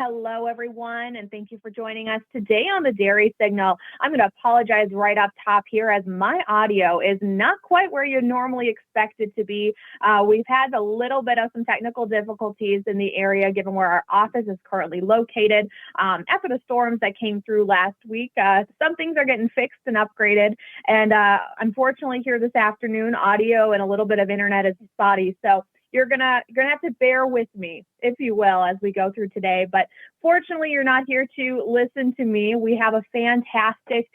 Hello, everyone, and thank you for joining us today on the Dairy Signal. I'm going to apologize right up top here as my audio is not quite where you normally expect it to be. We've had a little bit of some technical difficulties in the area given where our office is currently located. After the storms that came through last week, some things are getting fixed and upgraded. And unfortunately here this afternoon, audio and a little bit of internet is spotty. So you're gonna have to bear with me, if you will, as we go through today. But fortunately, you're not here to listen to me. We have a fantastic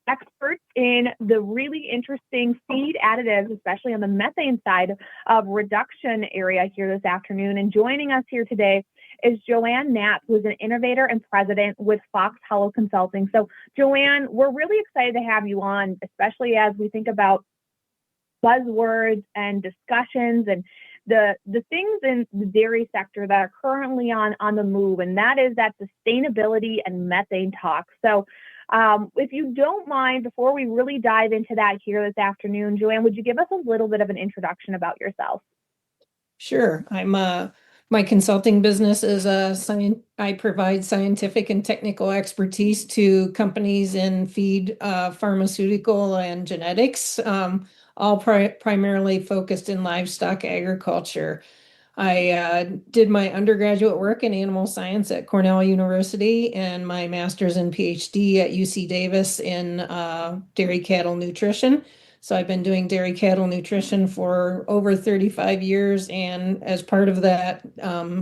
expert in the really interesting feed additives, especially on the methane side of reduction area here this afternoon. And joining us here today is Joanne Knapp, who's an innovator and president with Fox Hollow Consulting. So Joanne, we're really excited to have you on, especially as we think about buzzwords and discussions and the things in the dairy sector that are currently on the move, and that is that sustainability and methane talk. So if you don't mind, before we really dive into that here this afternoon, Joanne, would you give us a little bit of an introduction about yourself? Sure. My consulting business is I provide scientific and technical expertise to companies in feed, pharmaceutical, and genetics, all primarily focused in livestock agriculture. I did my undergraduate work in animal science at Cornell University and my master's and PhD at UC Davis in dairy cattle nutrition. So I've been doing dairy cattle nutrition for over 35 years, and as part of that,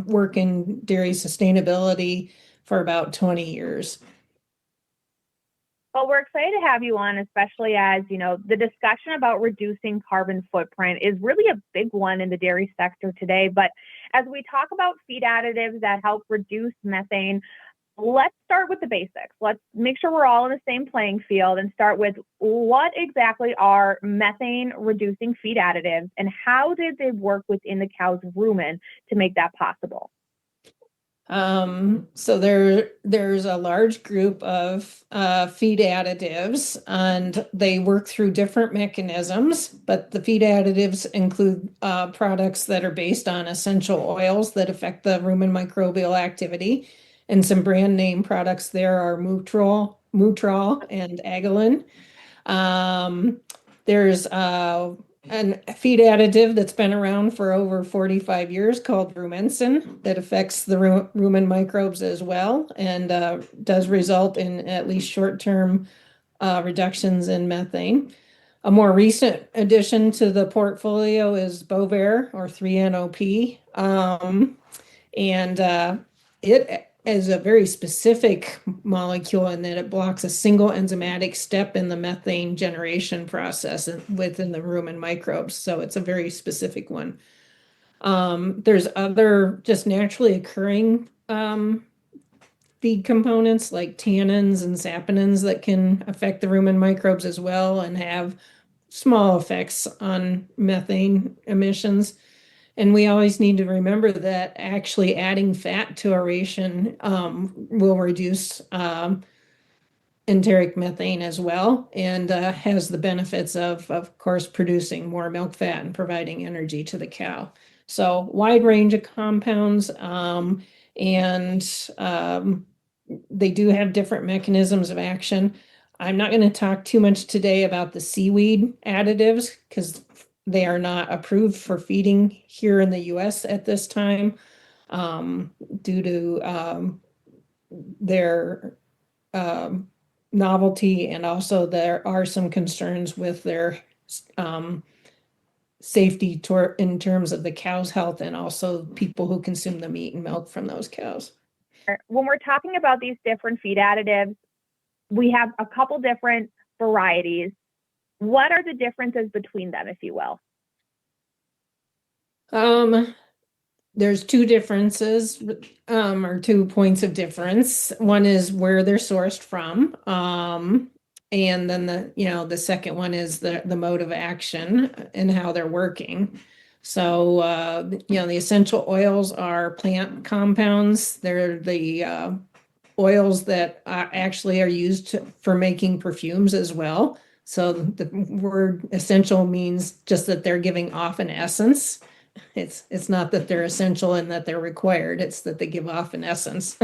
work in dairy sustainability for about 20 years. Well, we're excited to have you on, especially as, you know, the discussion about reducing carbon footprint is really a big one in the dairy sector today. But as we talk about feed additives that help reduce methane, let's start with the basics. Let's make sure we're all in the same playing field and start with what exactly are methane reducing feed additives and how did they work within the cow's rumen to make that possible? So there's a large group of feed additives, and they work through different mechanisms, but the feed additives include products that are based on essential oils that affect the rumen microbial activity. And some brand name products there are Mutrol and Agilin. There's an feed additive that's been around for over 45 years called rumensin that affects the rumen microbes as well, and does result in at least short-term reductions in methane. A more recent addition to the portfolio is Bovaer or 3-NOP, and it is a very specific molecule in that it blocks a single enzymatic step in the methane generation process within the rumen microbes. So it's a very specific one. There's other just naturally occurring feed components like tannins and saponins that can affect the rumen microbes as well and have small effects on methane emissions. And we always need to remember that actually adding fat to our ration will reduce enteric methane as well, and has the benefits of course, producing more milk fat and providing energy to the cow. So wide range of compounds, and they do have different mechanisms of action. I'm not going to talk too much today about the seaweed additives because they are not approved for feeding here in the US at this time, due to their novelty, and also there are some concerns with their safety in terms of the cow's health and also people who consume the meat and milk from those cows. When we're talking about these different feed additives, we have a couple different varieties. What are the differences between them, if you will? There's two differences, or 2 points of difference. One is where they're sourced from, and then the second one is the mode of action and how they're working. So the essential oils are plant compounds. They're the oils that actually are used for making perfumes as well. So the word essential means just that they're giving off an essence, It's not that they're essential and that they're required, it's that they give off an essence.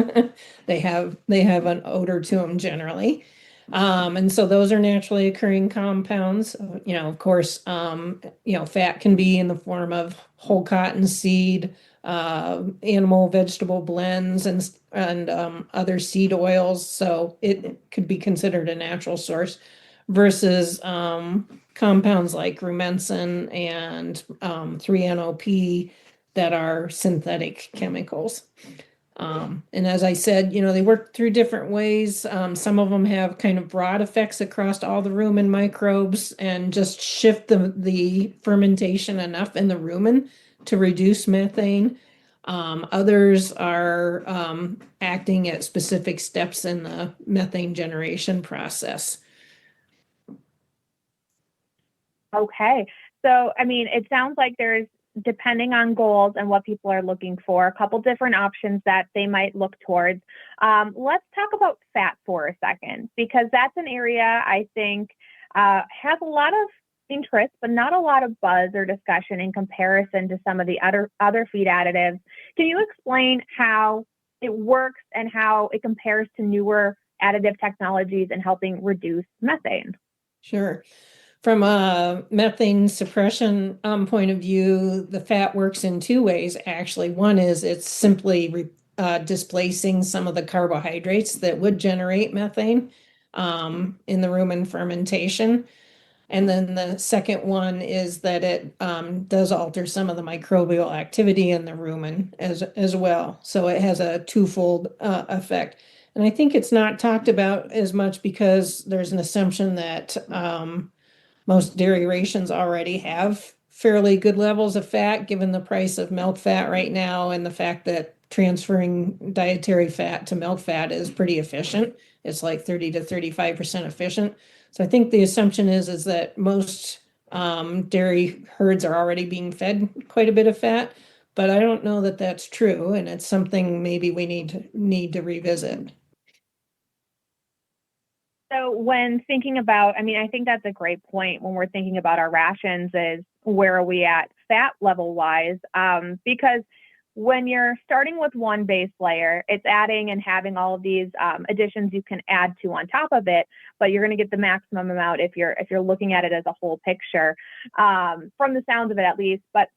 They have an odor to them generally. And so those are naturally occurring compounds. Of course, fat can be in the form of whole cotton seed, animal vegetable blends, and other seed oils. So it could be considered a natural source versus compounds like rumensin and 3-NOP that are synthetic chemicals. And as I said, they work through different ways. Some of them have kind of broad effects across all the rumen microbes and just shift the fermentation enough in the rumen to reduce methane. Others are acting at specific steps in the methane generation process. Okay. So, I mean, it sounds like there's, depending on goals and what people are looking for, a couple different options that they might look towards. Let's talk about fat for a second, because that's an area I think has a lot of interest, but not a lot of buzz or discussion in comparison to some of the other feed additives. Can you explain how it works and how it compares to newer additive technologies in helping reduce methane? Sure. From a methane suppression point of view, the fat works in two ways, actually. One is it's simply displacing some of the carbohydrates that would generate methane in the rumen fermentation. And then the second one is that it does alter some of the microbial activity in the rumen as well. So it has a twofold effect. And I think it's not talked about as much because there's an assumption that most dairy rations already have fairly good levels of fat, given the price of milk fat right now and the fact that transferring dietary fat to milk fat is pretty efficient. It's like 30 to 35% efficient. So I think the assumption is that most dairy herds are already being fed quite a bit of fat, but I don't know that that's true, and it's something maybe we need to revisit. So when thinking about, I mean, I think that's a great point when we're thinking about our rations is where are we at fat level wise? Because when you're starting with one base layer, it's adding and having all of these additions you can add to on top of it, but you're going to get the maximum amount if you're looking at it as a whole picture, from the sounds of it at least. But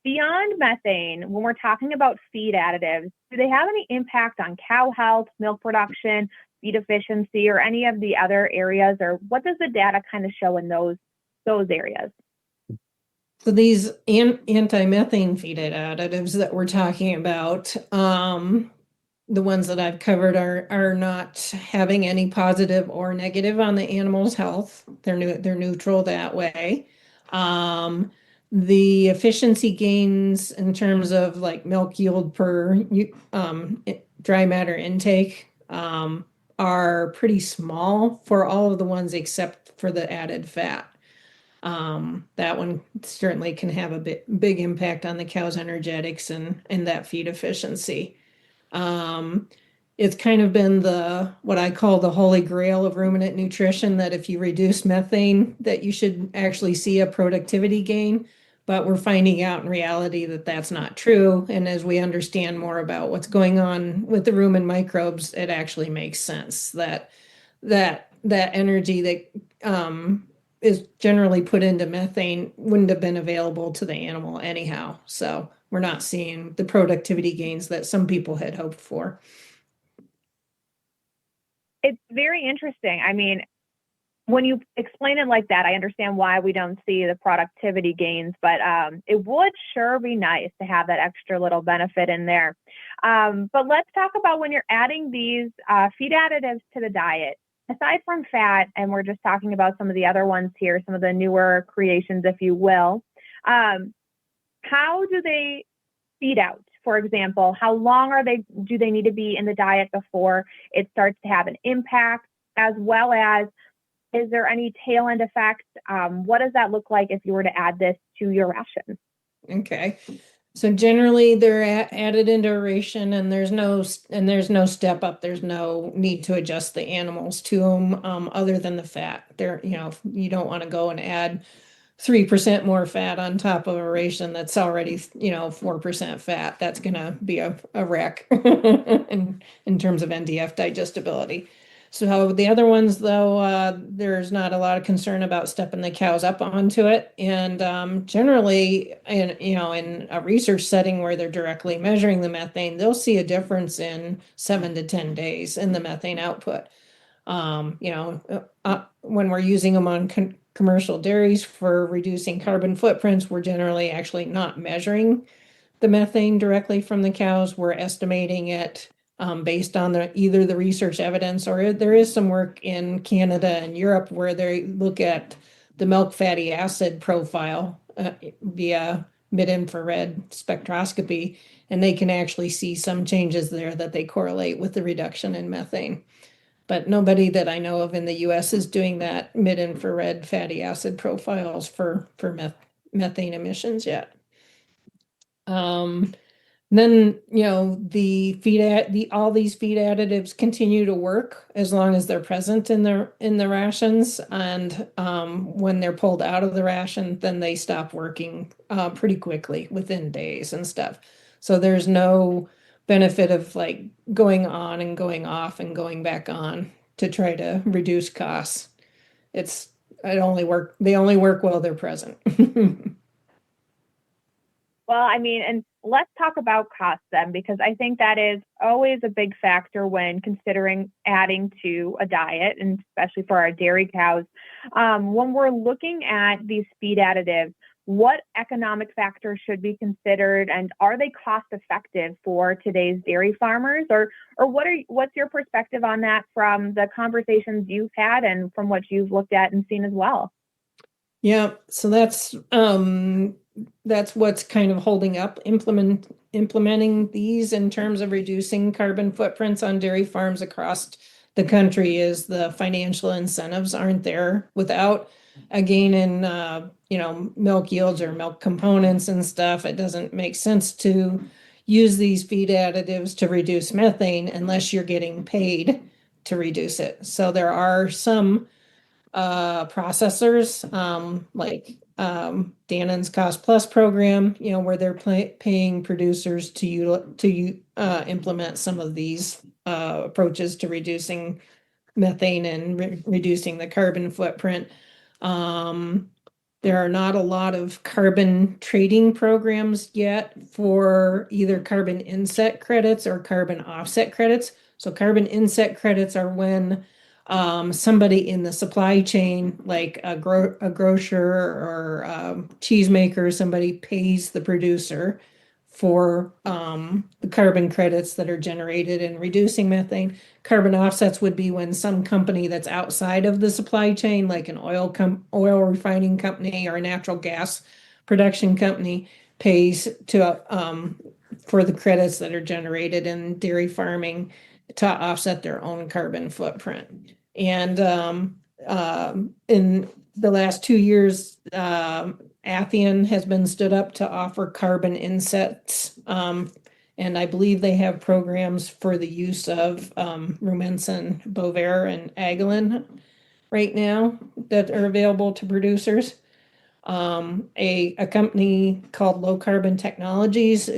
beyond methane, when we're talking about feed additives, do they have any impact on cow health, milk production, feed efficiency, or any of the other areas? Or what does the data kind of show in those areas? So these anti-methane feed additives that we're talking about, the ones that I've covered are not having any positive or negative on the animal's health. They're neutral that way. Um, the efficiency gains in terms of like milk yield per dry matter intake are pretty small for all of the ones except for the added fat. That one certainly can have a big impact on the cow's energetics and that feed efficiency. Um, it's kind of been what I call the holy grail of ruminant nutrition, that if you reduce methane, that you should actually see a productivity gain. But we're finding out in reality that that's not true. And as we understand more about what's going on with the rumen microbes, it actually makes sense that energy that is generally put into methane wouldn't have been available to the animal anyhow. So we're not seeing the productivity gains that some people had hoped for. It's very interesting. I mean, when you explain it like that, I understand why we don't see the productivity gains, but it would sure be nice to have that extra little benefit in there. But let's talk about when you're adding these feed additives to the diet. Aside from fat, and we're just talking about some of the other ones here, some of the newer creations, if you will, how do they feed out? For example, how long do they need to be in the diet before it starts to have an impact, as well as is there any tail end effect? What does that look like if you were to add this to your ration? Okay. So generally they're added into a ration, and there's no step up. There's no need to adjust the animals to them other than the fat. You don't want to go and add 3% more fat on top of a ration that's already, 4% fat. That's gonna be a wreck in terms of NDF digestibility. So the other ones, though, there's not a lot of concern about stepping the cows up onto it. And generally, in a research setting where they're directly measuring the methane, they'll see a difference in 7 to 10 days in the methane output. When we're using them on commercial dairies for reducing carbon footprints, we're generally actually not measuring the methane directly from the cows. We're estimating it based on either the research evidence, or there is some work in Canada and Europe where they look at the milk fatty acid profile via mid-infrared spectroscopy, and they can actually see some changes there that they correlate with the reduction in methane. But nobody that I know of in the US is doing that mid-infrared fatty acid profiles for methane emissions yet. Then, all these feed additives continue to work as long as they're present in the rations. And when they're pulled out of the ration, then they stop working pretty quickly within days and stuff. So there's no benefit of like going on and going off and going back on to try to reduce costs. They only work while they're present. Well, I mean, and let's talk about costs then, because I think that is always a big factor when considering adding to a diet, and especially for our dairy cows. When we're looking at these feed additives, what economic factors should be considered, and are they cost effective for today's dairy farmers? Or what's your perspective on that from the conversations you've had and from what you've looked at and seen as well? Yeah, so that's what's kind of holding up implementing these in terms of reducing carbon footprints on dairy farms across the country is the financial incentives aren't there. Without a gain in milk yields or milk components and stuff, it doesn't make sense to use these feed additives to reduce methane unless you're getting paid to reduce it. So there are some processors, like Dannon's Cost Plus program, where they're paying producers to implement some of these approaches to reducing methane and reducing the carbon footprint. Um, there are not a lot of carbon trading programs yet for either carbon inset credits or carbon offset credits. So carbon inset credits are when somebody in the supply chain, like a grocer or cheesemaker, somebody pays the producer for the carbon credits that are generated in reducing methane. Carbon offsets would be when some company that's outside of the supply chain, like an oil refining company or a natural gas production company, pays for the credits that are generated in dairy farming to offset their own carbon footprint. And in the last 2 years, Athian has been stood up to offer carbon insets. And I believe they have programs for the use of Rumensin, Bovaer, and Agilin right now that are available to producers. A company called Low Carbon Technologies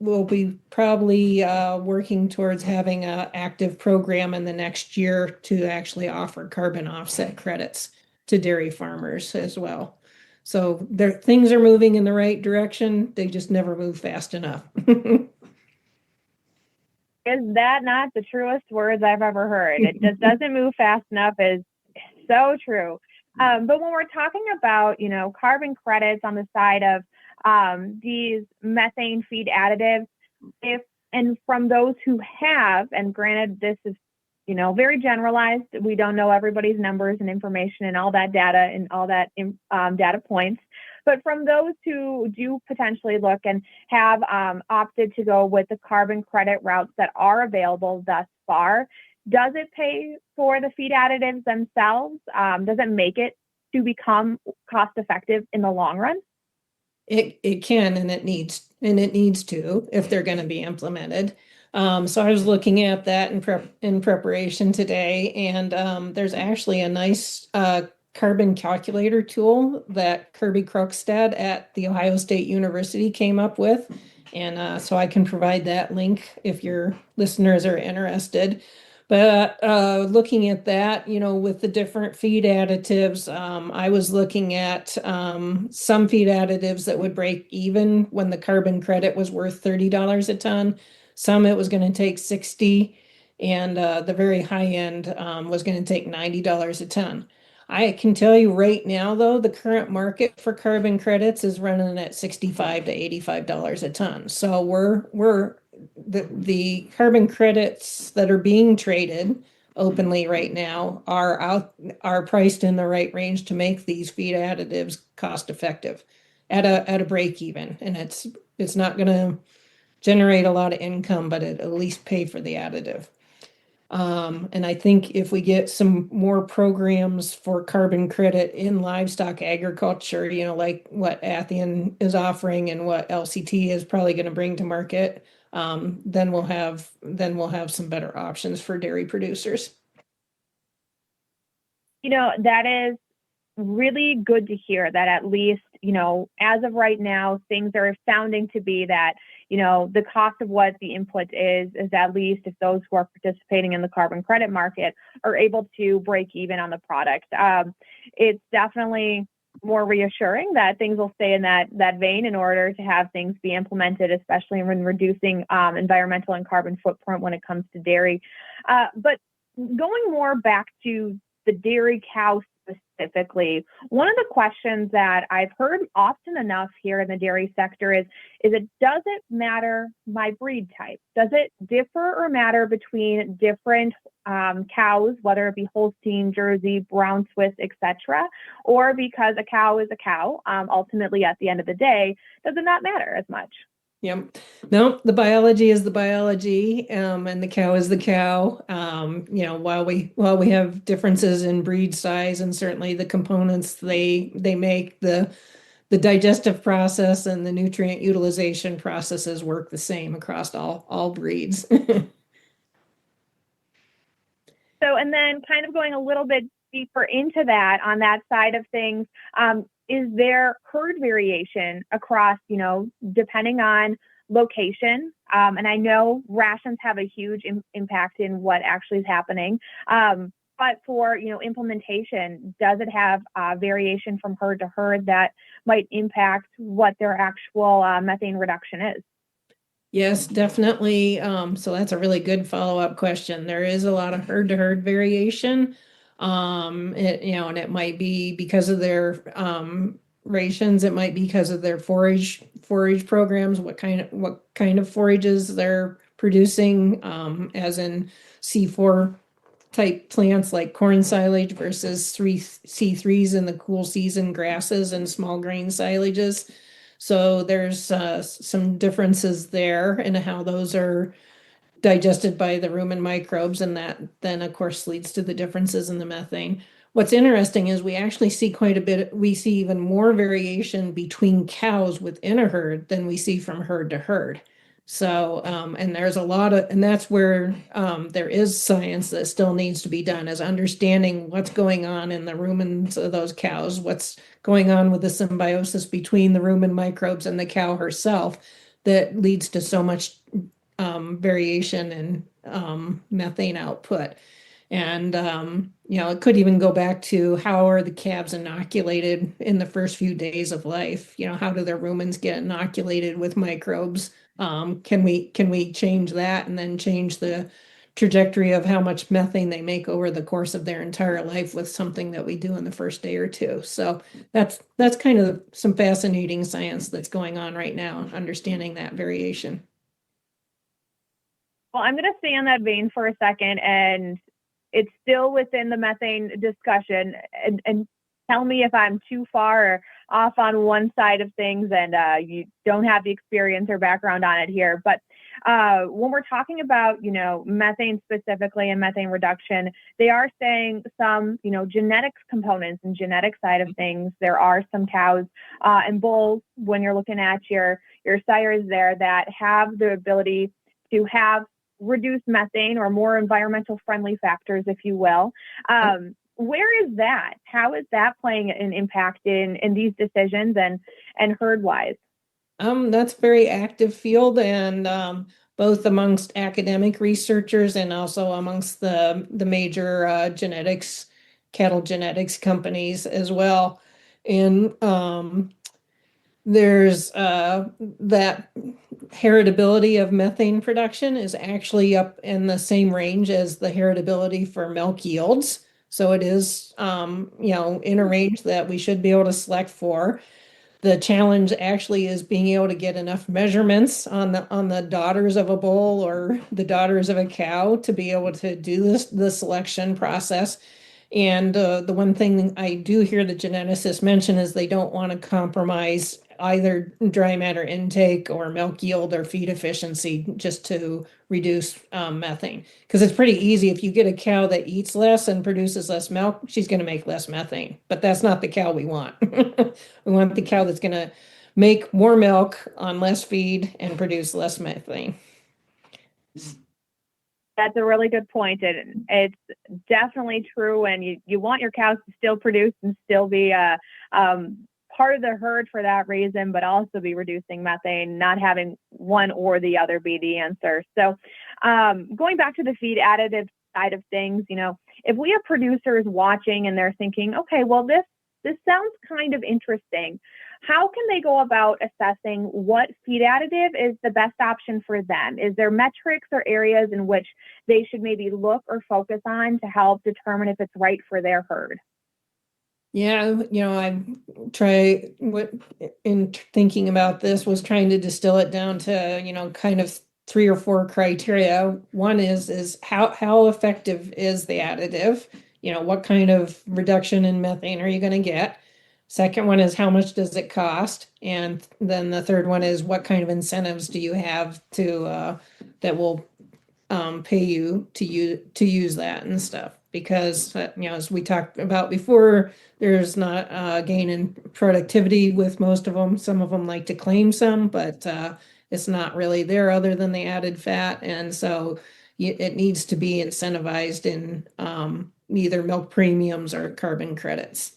will be probably working towards having an active program in the next year to actually offer carbon offset credits to dairy farmers as well. So things are moving in the right direction. They just never move fast enough. Is that not the truest words I've ever heard? It just doesn't move fast enough is so true. But when we're talking about, carbon credits on the side of these methane feed additives, and from those who have, and granted, this is, very generalized. We don't know everybody's numbers and information and all that data and all that data points. But from those who do potentially look and have opted to go with the carbon credit routes that are available thus far, does it pay for the feed additives themselves? Does it make it to become cost effective in the long run? It can, and it needs to if they're going to be implemented. So I was looking at that in preparation today, and there's actually a nice carbon calculator tool that Kirby Krogstad at The Ohio State University came up with. And so I can provide that link if your listeners are interested. But looking at that, with the different feed additives, I was looking at some feed additives that would break even when the carbon credit was worth $30 a ton. Some it was going to take 60, and the very high end was going to take $90 a ton. I can tell you right now, though, the current market for carbon credits is running at $65 to $85 a ton. So we're the carbon credits that are being traded openly right now are priced in the right range to make these feed additives cost effective at a break even. And it's not going to generate a lot of income, but it at least pay for the additive. And I think if we get some more programs for carbon credit in livestock agriculture, like what Athian is offering and what LCT is probably going to bring to market, then we'll have some better options for dairy producers. That is really good to hear that at least, as of right now, things are sounding to be that, the cost of what the input is at least if those who are participating in the carbon credit market are able to break even on the product. It's definitely more reassuring that things will stay in that vein in order to have things be implemented, especially when reducing environmental and carbon footprint when it comes to dairy. But going more back to the dairy cow specifically, one of the questions that I've heard often enough here in the dairy sector is it does it matter my breed type? Does it differ or matter between different cows, whether it be Holstein, Jersey, Brown Swiss, etc., or because a cow is a cow, ultimately at the end of the day, does it not matter as much? Yep. No, the biology is the biology, and the cow is the cow. While we have differences in breed size and certainly the components they make, the digestive process and the nutrient utilization processes work the same across all breeds. So, and then kind of going a little bit deeper into that on that side of things, is there herd variation across, depending on location? And I know rations have a huge impact in what actually is happening. But for, implementation, does it have variation from herd to herd that might impact what their actual methane reduction is? Yes, definitely. So that's a really good follow-up question. There is a lot of herd-to-herd variation. And it might be because of their rations. It might be because of their forage programs. What kind of forages they're producing, as in C4 type plants like corn silage versus C3s in the cool season grasses and small grain silages. So there's some differences there in how those are digested by the rumen microbes, and that then, of course, leads to the differences in the methane. What's interesting is we see even more variation between cows within a herd than we see from herd to herd. So, and there's and that's where there is science that still needs to be done, is understanding what's going on in the rumens of those cows, what's going on with the symbiosis between the rumen microbes and the cow herself that leads to so much variation in methane output. And, it could even go back to how are the calves inoculated in the first few days of life? How do their rumens get inoculated with microbes? Can we change that and then change the trajectory of how much methane they make over the course of their entire life with something that we do in the first day or two? So that's kind of some fascinating science that's going on right now, understanding that variation. Well, I'm going to stay on that vein for a second, and it's still within the methane discussion, and tell me if I'm too far off on one side of things and you don't have the experience or background on it here. But when we're talking about, methane specifically and methane reduction, they are saying some, genetics components and genetic side of things. There are some cows and bulls, when you're looking at your sires there, that have the ability to have reduced methane or more environmental friendly factors, if you will. where is that? How is that playing an impact in these decisions and herd wise? That's a very active field, and both amongst academic researchers and also amongst the major cattle genetics companies as well. And there's that heritability of methane production is actually up in the same range as the heritability for milk yields. So it is, in a range that we should be able to select for. The challenge actually is being able to get enough measurements on the daughters of a bull or the daughters of a cow to be able to do the selection process. And the one thing I do hear the geneticists mention is they don't want to compromise either dry matter intake or milk yield or feed efficiency just to reduce methane. Because it's pretty easy. If you get a cow that eats less and produces less milk, she's going to make less methane. But that's not the cow we want. We want the cow that's going to make more milk on less feed and produce less methane. That's a really good point. It's definitely true. And you want your cows to still produce and still be part of the herd for that reason, but also be reducing methane, not having one or the other be the answer. So going back to the feed additive side of things, if we have producers watching and they're thinking, okay, well, this sounds kind of interesting. How can they go about assessing what feed additive is the best option for them? Is there metrics or areas in which they should maybe look or focus on to help determine if it's right for their herd? Yeah, I try in thinking about this was trying to distill it down to, kind of 3 or 4 criteria. One is how effective is the additive? What kind of reduction in methane are you going to get? Second one is how much does it cost? And then the third one is what kind of incentives do you have to that will pay you to use that and stuff? Because as we talked about before, there's not a gain in productivity with most of them. Some of them like to claim some, but it's not really there other than the added fat, and so it needs to be incentivized in either milk premiums or carbon credits.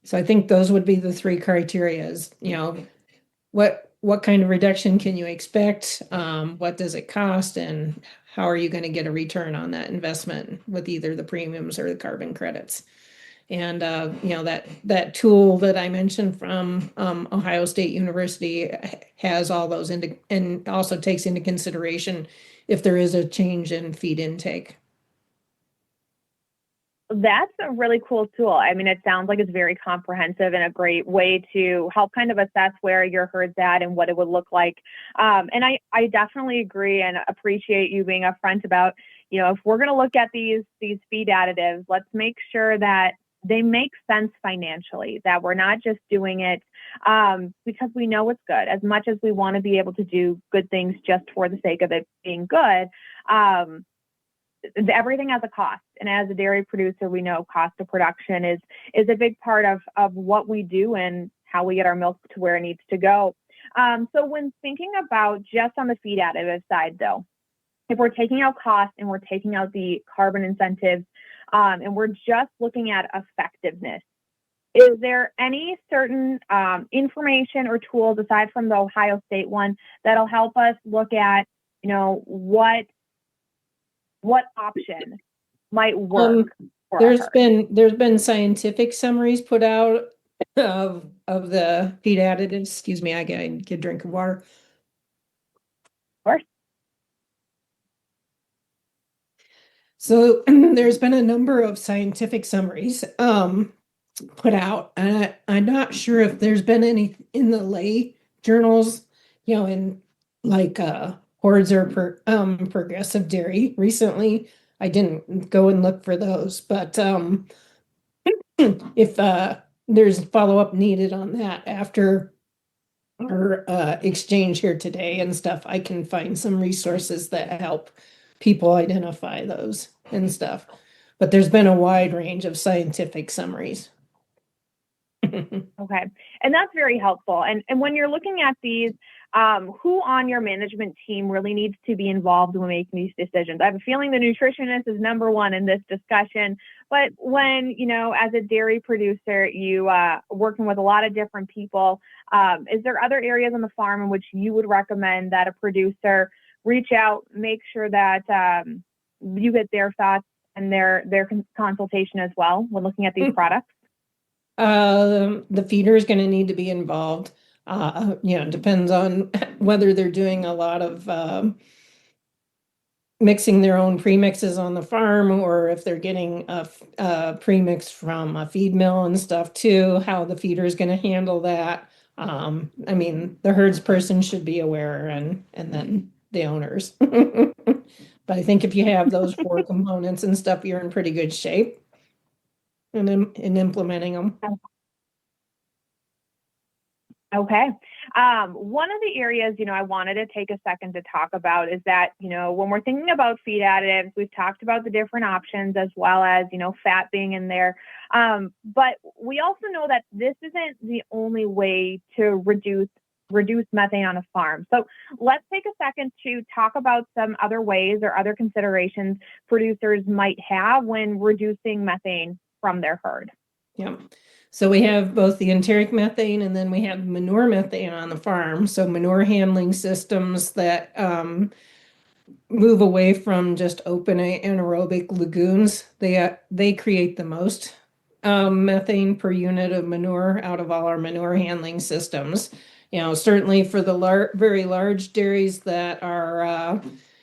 So I think those would be the 3 criterias. What kind of reduction can you expect? What does it cost? And how are you going to get a return on that investment with either the premiums or the carbon credits? And that tool that I mentioned from Ohio State University has all those and also takes into consideration if there is a change in feed intake. That's a really cool tool. I mean, it sounds like it's very comprehensive and a great way to help kind of assess where your herd's at and what it would look like. And I definitely agree and appreciate you being upfront about, if we're going to look at these feed additives, let's make sure that they make sense financially, that we're not just doing it because we know it's good. As much as we want to be able to do good things just for the sake of it being good, everything has a cost. And as a dairy producer, we know cost of production is a big part of what we do and how we get our milk to where it needs to go. So when thinking about just on the feed additive side, though, if we're taking out cost and we're taking out the carbon incentives and we're just looking at effectiveness, is there any certain information or tools aside from the Ohio State one that'll help us look at, what option might work for There's our been scientific summaries put out of the feed additives. Excuse me, I get a drink of water. herd? So there's been a number of scientific summaries put out, and I'm not sure if there's been any in the lay journals, in like Hordes or Progressive Dairy recently. I didn't go and look for those, but if there's follow-up needed on that after our exchange here today and stuff, I can find some resources that help people identify those and stuff. But there's been a wide range of scientific summaries. Okay. And that's very helpful. And when you're looking at these, who on your management team really needs to be involved when making these decisions? I have a feeling the nutritionist is number one in this discussion, but when, as a dairy producer, you working with a lot of different people, is there other areas on the farm in which you would recommend that a producer reach out, make sure that you get their thoughts and their consultation as well when looking at these products? The feeder is going to need to be involved. Depends on whether they're doing a lot of mixing their own premixes on the farm, or if they're getting a premix from a feed mill and stuff too, how the feeder is going to handle that. The herds person should be aware, and then the owners. But I think if you have those four components and stuff, you're in pretty good shape in implementing them. Okay. One of the areas, I wanted to take a second to talk about is that, when we're thinking about feed additives, we've talked about the different options as well as, fat being in there. But we also know that this isn't the only way to reduce methane on a farm. So let's take a second to talk about some other ways or other considerations producers might have when reducing methane from their herd. Yeah. So we have both the enteric methane and then we have manure methane on the farm. So manure handling systems that move away from just open anaerobic lagoons. They create the most methane per unit of manure out of all our manure handling systems. Certainly for the very large dairies that are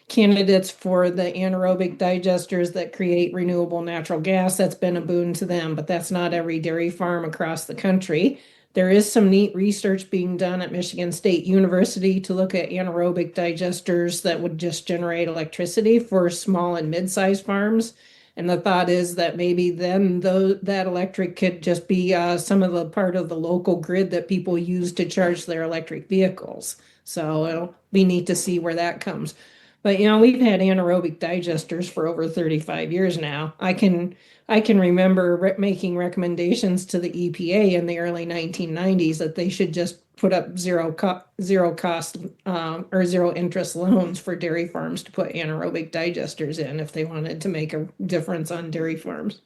candidates for the anaerobic digesters that create renewable natural gas, that's been a boon to them, but that's not every dairy farm across the country. There is some neat research being done at Michigan State University to look at anaerobic digesters that would just generate electricity for small and mid-sized farms. And the thought is that maybe then that electric could just be some of the part of the local grid that people use to charge their electric vehicles. So it'll be neat to see where that comes. But we've had anaerobic digesters for over 35 years now. I can remember making recommendations to the EPA in the early 1990s that they should just put up zero cost or zero interest loans for dairy farms to put anaerobic digesters in if they wanted to make a difference on dairy farms.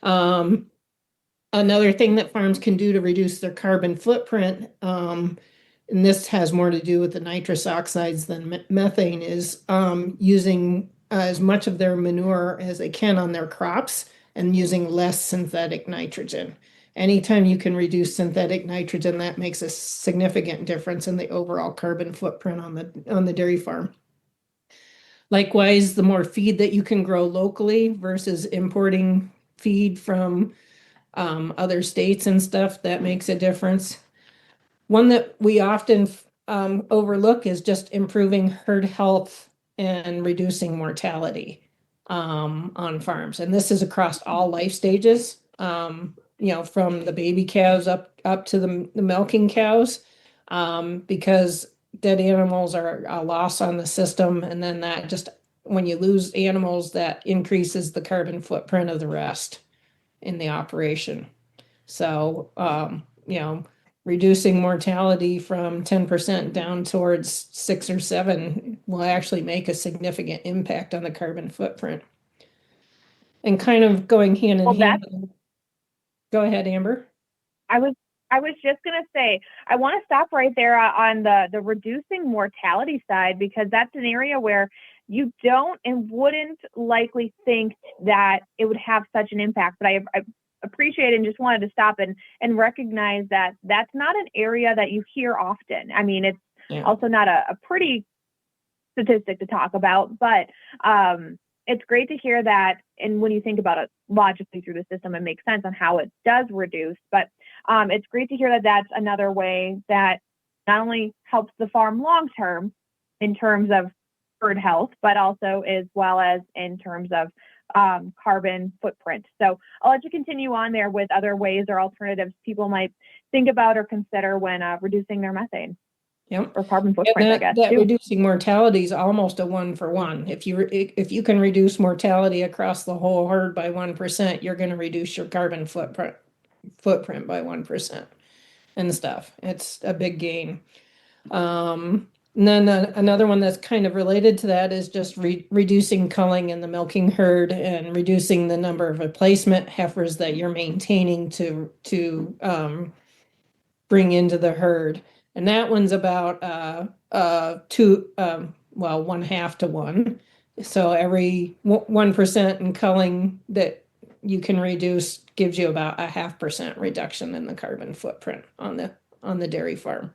Another thing that farms can do to reduce their carbon footprint, and this has more to do with the nitrous oxides than methane, is using as much of their manure as they can on their crops and using less synthetic nitrogen. Anytime you can reduce synthetic nitrogen, that makes a significant difference in the overall carbon footprint on the dairy farm. Likewise, the more feed that you can grow locally versus importing feed from other states and stuff, that makes a difference. One that we often overlook is just improving herd health and reducing mortality on farms. And this is across all life stages, from the baby cows up to the milking cows, because dead animals are a loss on the system. And then that just, when you lose animals, that increases the carbon footprint of the rest in the operation. So, reducing mortality from 10% down towards 6 or 7 will actually make a significant impact on the carbon footprint. And kind of going hand in hand. Go ahead, Amber. I was just going to say, I want to stop right there on the reducing mortality side, because that's an area where you don't and wouldn't likely think that it would have such an impact. But I appreciate it and just wanted to stop and recognize that that's not an area that you hear often. I mean, it's also not a pretty statistic to talk about, but it's great to hear that. And when you think about it logically through the system, it makes sense on how it does reduce. But it's great to hear that that's another way that not only helps the farm long term in terms of herd health, but also as well as in terms of carbon footprint. So I'll let you continue on there with other ways or alternatives people might think about or consider when reducing their methane. Yep. Or carbon footprint, I guess. That reducing mortality is almost a 1-for-1. If you can reduce mortality across the whole herd by 1%, you're going to reduce your carbon footprint by 1% and stuff. It's a big gain. And then another one that's kind of related to that is just reducing culling in the milking herd and reducing the number of replacement heifers that you're maintaining to bring into the herd. And that one's about two, well, 1/2 to 1. So every 1% in culling that you can reduce gives you about a 0.5% reduction in the carbon footprint on the dairy farm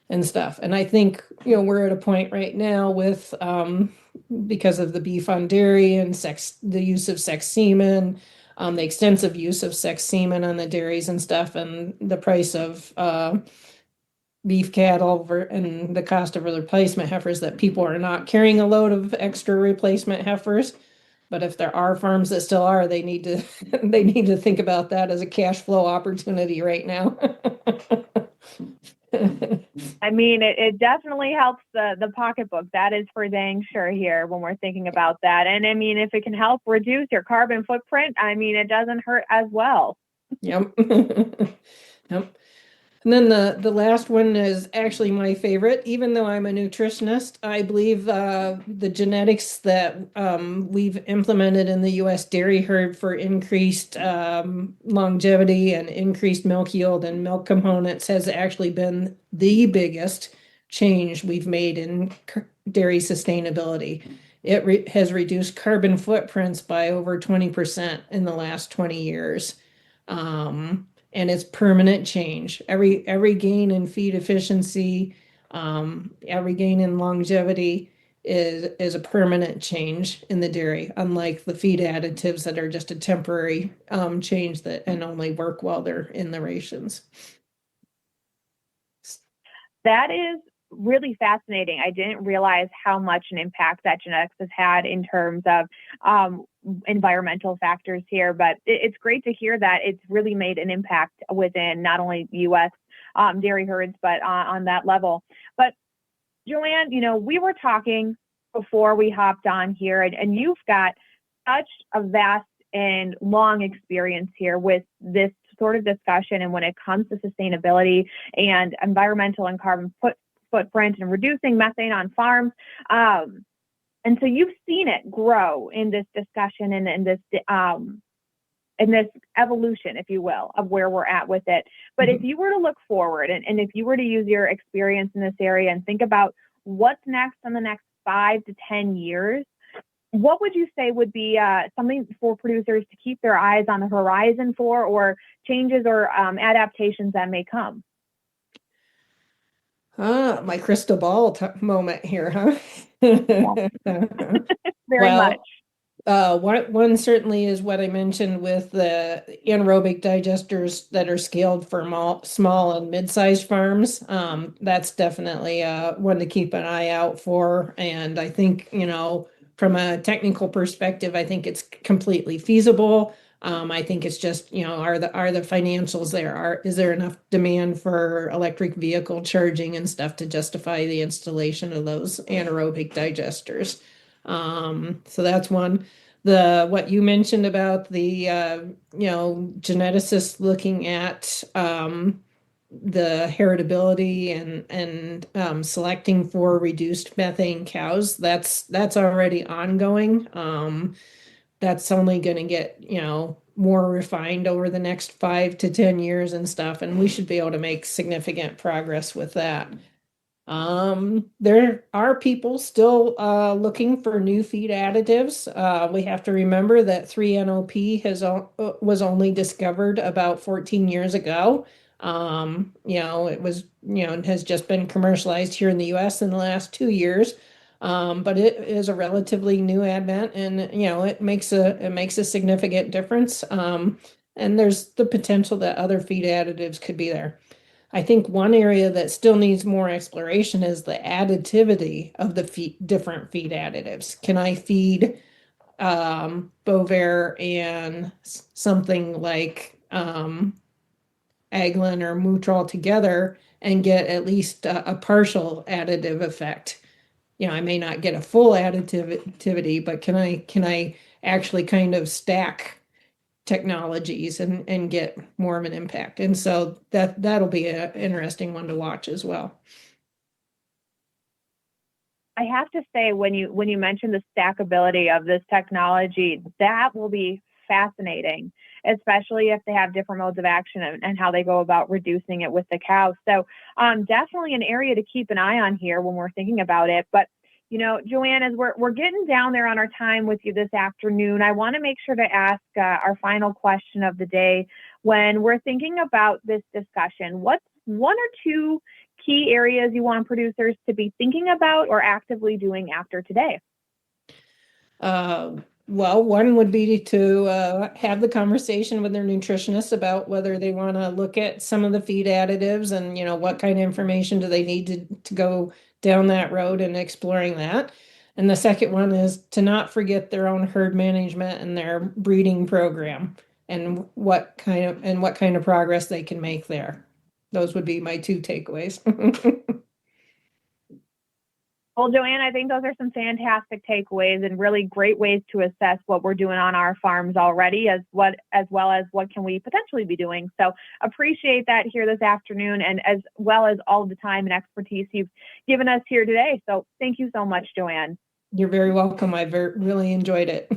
and stuff. And I think, we're at a point right now with because of the beef on dairy and the use of sex semen, the extensive use of sex semen on the dairies and stuff, and the price of beef cattle and the cost of replacement heifers, that people are not carrying a load of extra replacement heifers. But if there are farms that still are, they need to they need to think about that as a cash flow opportunity right now. I mean, it definitely helps the pocketbook. That is for dang sure here when we're thinking about that. And I mean, if it can help reduce your carbon footprint, I mean, it doesn't hurt as well. Yep. Yep. And then the last one is actually my favorite. Even though I'm a nutritionist, I believe the genetics that we've implemented in the U.S. dairy herd for increased longevity and increased milk yield and milk components has actually been the biggest change we've made in dairy sustainability. It has reduced carbon footprints by over 20% in the last 20 years. And it's permanent change. Every gain in feed efficiency, every gain in longevity is a permanent change in the dairy, unlike the feed additives that are just a temporary change that and only work while they're in the rations. That is really fascinating. I didn't realize how much an impact that genetics has had in terms of environmental factors here, but it's great to hear that it's really made an impact within not only U.S. Dairy herds, but on that level. But Joanne, we were talking before we hopped on here, and you've got such a vast and long experience here with this sort of discussion. And when it comes to sustainability and environmental and carbon footprint and reducing methane on farms. And so you've seen it grow in this discussion and in this evolution, if you will, of where we're at with it. But if you were to look forward and if you were to use your experience in this area and think about what's next in the next 5 to 10 years, what would you say would be something for producers to keep their eyes on the horizon for, or changes or adaptations that may come? My crystal ball moment here, huh? Very much. One certainly is what I mentioned with the anaerobic digesters that are scaled for small and mid-sized farms. That's definitely one to keep an eye out for. And I think, from a technical perspective, I think it's completely feasible. I think it's just, are the financials there? Is there enough demand for electric vehicle charging and stuff to justify the installation of those anaerobic digesters? So that's one. What you mentioned about the geneticists looking at the heritability and selecting for reduced methane cows, that's already ongoing. That's only going to get more refined over the next 5 to 10 years and stuff, and we should be able to make significant progress with that. There are people still looking for new feed additives. We have to remember that 3-NOP was only discovered about 14 years ago. It was, has just been commercialized here in the US in the last 2 years. But it is a relatively new advent, and it makes a significant difference. And there's the potential that other feed additives could be there. I think one area that still needs more exploration is the additivity of the different feed additives. Can I feed Bovaer and something like Aglin or Mutral together and get at least a partial additive effect? I may not get a full additivity, but can I actually kind of stack technologies and get more of an impact? And so that'll be an interesting one to watch as well. I have to say, when you mentioned the stackability of this technology, that will be fascinating, especially if they have different modes of action and how they go about reducing it with the cows. So definitely an area to keep an eye on here when we're thinking about it. But Joanne, as we're getting down there on our time with you this afternoon, I want to make sure to ask our final question of the day. When we're thinking about this discussion, what's one or two key areas you want producers to be thinking about or actively doing after today? Well, one would be to have the conversation with their nutritionist about whether they want to look at some of the feed additives and, what kind of information do they need to go down that road and exploring that. And the second one is to not forget their own herd management and their breeding program and what kind of progress they can make there. Those would be my two takeaways. Well, Joanne, I think those are some fantastic takeaways and really great ways to assess what we're doing on our farms already, as well as what can we potentially be doing. So appreciate that here this afternoon, and as well as all the time and expertise you've given us here today. So thank you so much, Joanne. You're very welcome. I've really enjoyed it.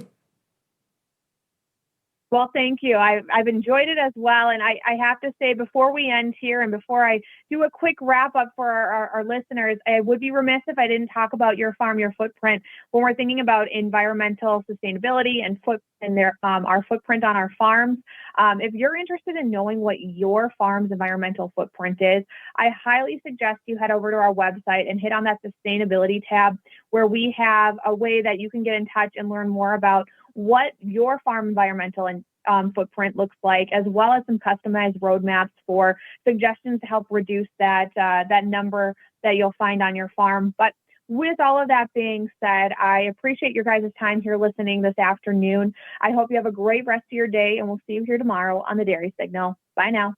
Well, thank you. I've enjoyed it as well. And I have to say, before we end here and before I do a quick wrap up for our listeners, I would be remiss if I didn't talk about your farm, your footprint. When we're thinking about environmental sustainability and our footprint on our farms, if you're interested in knowing what your farm's environmental footprint is, I highly suggest you head over to our website and hit on that sustainability tab, where we have a way that you can get in touch and learn more about what your farm environmental and footprint looks like, as well as some customized roadmaps for suggestions to help reduce that number that you'll find on your farm. But with all of that being said, I appreciate your guys' time here listening this afternoon. I hope you have a great rest of your day, and we'll see you here tomorrow on the Dairy Signal. Bye now.